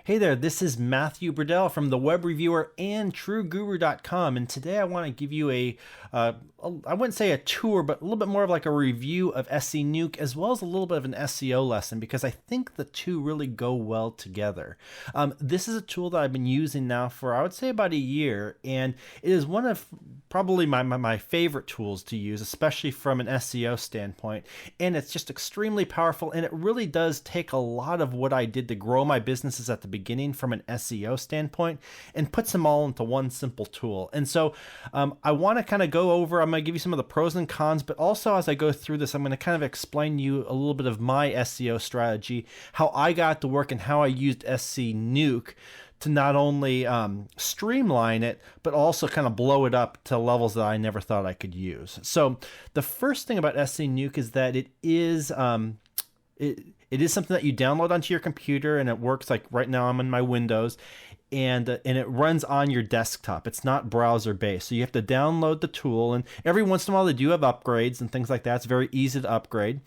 Hey there, this is Matthew Burdell from the Web Reviewer and TrueGuru.com, and today I want to give you I wouldn't say a tour, but a little bit more of like a review of SENuke, as well as a little bit of an SEO lesson, because I think the two really go well together. This is a tool that I've been using now for, I would say, about a year, and it is one of probably my favorite tools to use, especially from an SEO standpoint, and it's just extremely powerful, and it really does take a lot of what I did to grow my businesses at the beginning from an SEO standpoint and puts them all into one simple tool. And so I want to kind of go over, I'm going to give you some of the pros and cons, but also as I go through this, I'm going to kind of explain to you a little bit of my SEO strategy, how I got to work and how I used SENuke to not only streamline it, but also kind of blow it up to levels that I never thought I could use. So the first thing about SENuke is that it is something that you download onto your computer, and it works like right now I'm in my Windows, and it runs on your desktop. It's not browser based, so you have to download the tool, and every once in a while they do have upgrades and things like that. It's very easy to upgrade,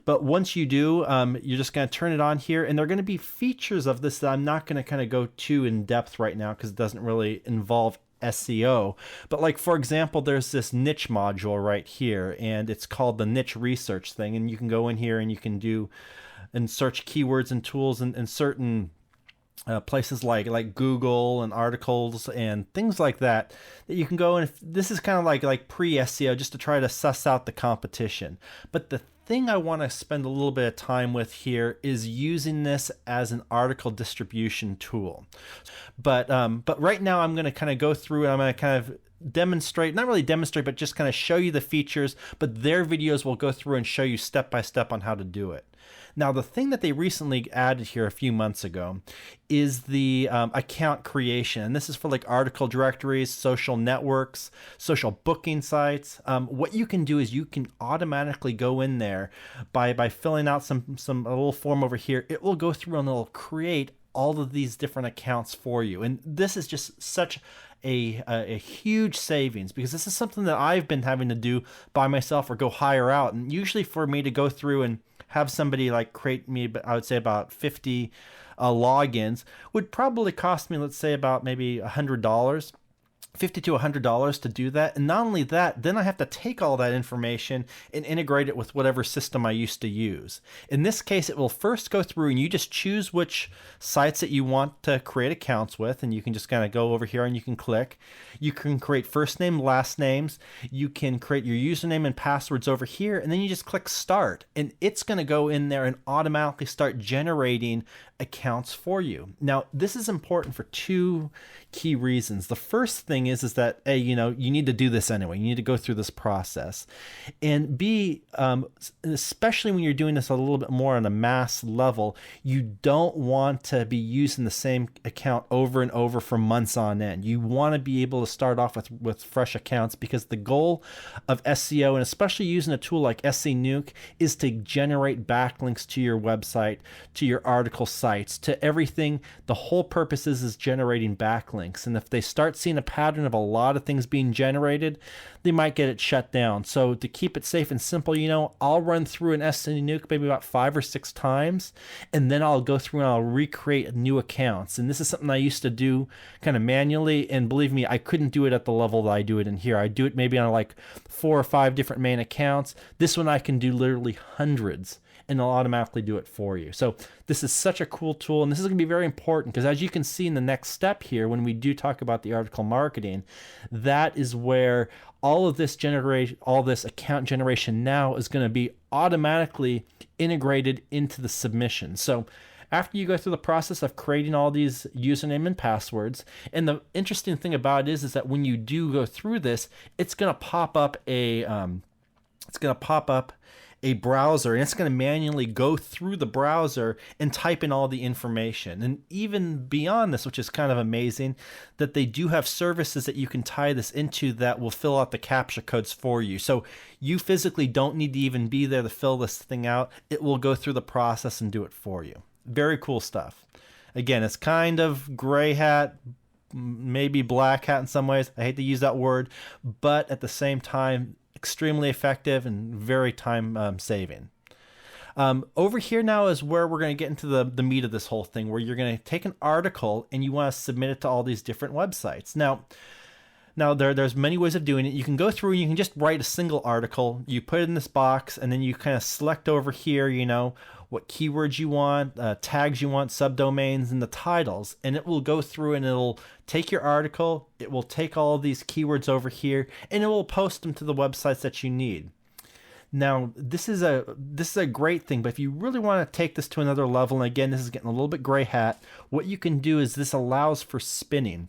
but once you do, you're just going to turn it on here, and there are going to be features of this that I'm not going to kind of go too in depth right now because it doesn't really involve SEO. But like, for example, there's this niche module right here, and it's called the niche research thing, and you can go in here and you can do and search keywords and tools in certain places like Google and articles and things like that you can go, and this is kind of like pre-SEO, just to try to suss out the competition. But the thing I want to spend a little bit of time with here is using this as an article distribution tool. But right now I'm going to kind of go through and I'm going to kind of demonstrate, not really demonstrate, but just kind of show you the features, but their videos will go through and show you step by step on how to do it. Now, the thing that they recently added here a few months ago is the account creation. And this is for like article directories, social networks, social booking sites. What you can do is you can automatically go in there by filling out a little form over here. It will go through and it'll create all of these different accounts for you. And this is just such a huge savings, because this is something that I've been having to do by myself or go hire out. And usually for me to go through and have somebody like create me, I would say about 50 logins would probably cost me, let's say, about maybe $100. $50 to $100 to do that. And not only that, then I have to take all that information and integrate it with whatever system I used to use. In this case, it will first go through and you just choose which sites that you want to create accounts with, and you can just kind of go over here and you can click. You can create first name, last names. You can create your username and passwords over here, and then you just click start, and it's going to go in there and automatically start generating accounts for you. Now, this is important for two key reasons. The first thing is that A, you need to do this anyway. You need to go through this process. And B, especially when you're doing this a little bit more on a mass level, you don't want to be using the same account over and over for months on end. You want to be able to start off with fresh accounts, because the goal of SEO, and especially using a tool like SENuke, is to generate backlinks to your website, to your article sites, to everything. The whole purpose is generating backlinks. And if they start seeing a pattern of a lot of things being generated, they might get it shut down. So to keep it safe and simple, I'll run through an SENuke maybe about 5 or 6 times, and then I'll go through and I'll recreate new accounts. And this is something I used to do kind of manually, and believe me, I couldn't do it at the level that I do it in here. I do it maybe on like 4 or 5 different main accounts. This one I can do literally hundreds, and it'll automatically do it for you. So this is such a cool tool, and this is going to be very important, because as you can see in the next step here, when we do talk about the article marketing, that is where all this account generation now is going to be automatically integrated into the submission. So after you go through the process of creating all these username and passwords, and the interesting thing about it is that when you do go through this, it's going to pop up a browser, and it's going to manually go through the browser and type in all the information. And even beyond this, which is kind of amazing, that they do have services that you can tie this into that will fill out the CAPTCHA codes for you. So you physically don't need to even be there to fill this thing out. It will go through the process and do it for you. Very cool stuff. Again, it's kind of gray hat, maybe black hat in some ways. I hate to use that word, but at the same time, extremely effective and very time saving. Over here now is where we're going to get into the meat of this whole thing, where you're going to take an article and you want to submit it to all these different websites. Now there's many ways of doing it. You can go through and you can just write a single article. You put it in this box, and then you kind of select over here, what keywords you want, tags you want, subdomains, and the titles. And it will go through and it'll take your article. It will take all of these keywords over here, and it will post them to the websites that you need. Now, this is a great thing, but if you really want to take this to another level, and again, this is getting a little bit gray hat, what you can do is this allows for spinning.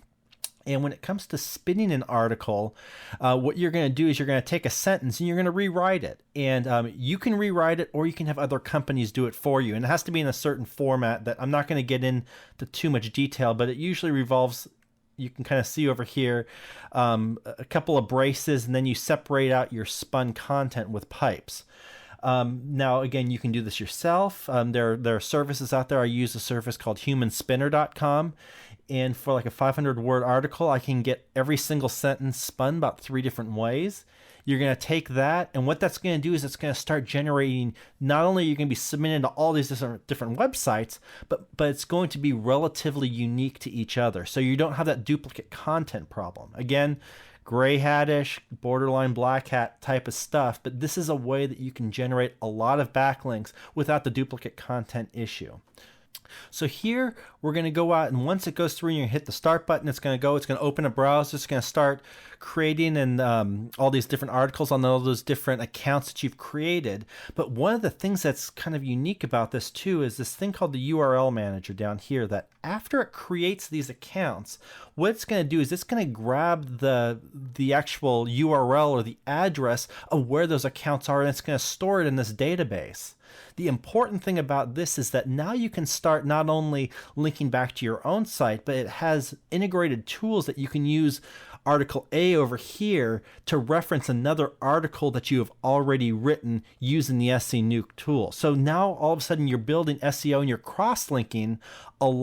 And when it comes to spinning an article, what you're going to do is you're going to take a sentence and you're going to rewrite it. And you can rewrite it, or you can have other companies do it for you. And it has to be in a certain format that I'm not going to get into too much detail, but it usually revolves. You can kind of see over here a couple of braces, and then you separate out your spun content with pipes. Now, again, you can do this yourself. There are services out there. I use a service called humanspinner.com. And for like a 500-word article, I can get every single sentence spun about 3 different ways. You're going to take that, and what that's going to do is it's going to start generating, not only are you going to be submitting to all these different websites, but it's going to be relatively unique to each other. So you don't have that duplicate content problem. Again, gray hattish, borderline black hat type of stuff, but this is a way that you can generate a lot of backlinks without the duplicate content issue. So here we're going to go out, and once it goes through, you hit the start button. It's going to open a browser. It's going to start creating and all these different articles on all those different accounts that you've created. But one of the things that's kind of unique about this too is this thing called the URL manager down here, that after it creates these accounts, what it's going to do is it's going to grab the actual URL or the address of where those accounts are, and it's going to store it in this database. The important thing about this is that now you can start not only linking back to your own site, but it has integrated tools that you can use article A over here to reference another article that you have already written using the SENuke tool. So now all of a sudden you're building SEO and you're cross-linking a